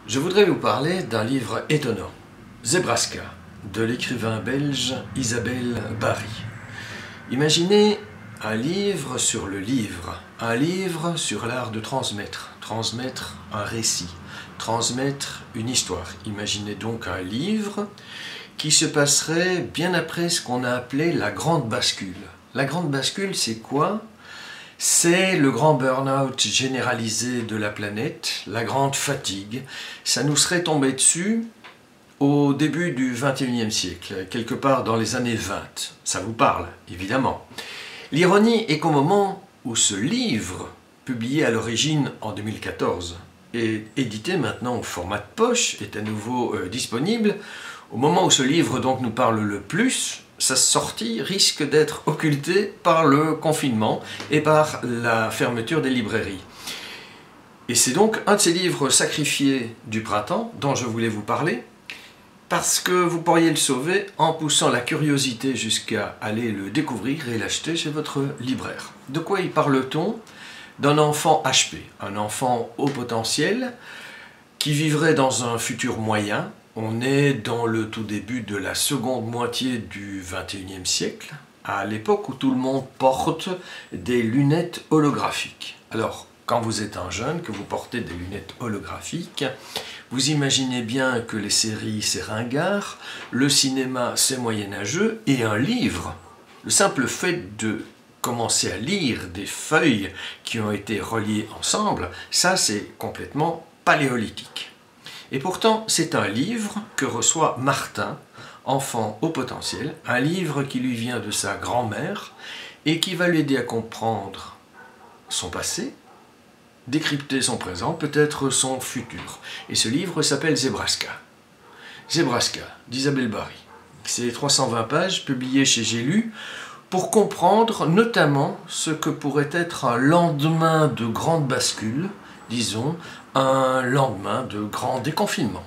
Je voudrais vous parler d'un livre étonnant, Zebraska, de l'écrivain belge Isabelle Barry. Imaginez un livre sur le livre, un livre sur l'art de transmettre, transmettre un récit, transmettre une histoire. Imaginez donc un livre qui se passerait bien après ce qu'on a appelé la grande bascule. La grande bascule, c'est quoi ? C'est le grand burn-out généralisé de la planète, la grande fatigue. Ça nous serait tombé dessus au début du XXIe siècle, quelque part dans les années 20. Ça vous parle, évidemment. L'ironie est qu'au moment où ce livre, publié à l'origine en 2014, et édité maintenant au format de poche, est à nouveau disponible, au moment où ce livre donc nous parle le plus, sa sortie risque d'être occultée par le confinement et par la fermeture des librairies. Et c'est donc un de ces livres sacrifiés du printemps dont je voulais vous parler, parce que vous pourriez le sauver en poussant la curiosité jusqu'à aller le découvrir et l'acheter chez votre libraire. De quoi y parle-t-on ? D'un enfant HP, un enfant haut potentiel qui vivrait dans un futur moyen. On est dans le tout début de la seconde moitié du XXIe siècle, à l'époque où tout le monde porte des lunettes holographiques. Alors, quand vous êtes un jeune, que vous portez des lunettes holographiques, vous imaginez bien que les séries, c'est ringard, le cinéma, c'est moyenâgeux, et un livre, le simple fait de commencer à lire des feuilles qui ont été reliées ensemble, ça c'est complètement paléolithique. Et pourtant, c'est un livre que reçoit Martin, enfant au potentiel, un livre qui lui vient de sa grand-mère et qui va l'aider à comprendre son passé, décrypter son présent, peut-être son futur. Et ce livre s'appelle Zebraska. Zebraska, d'Isabelle Barry. C'est 320 pages, publiées chez J'ai lu, pour comprendre notamment ce que pourrait être un lendemain de grande bascule, disons, un lendemain de grand déconfinement.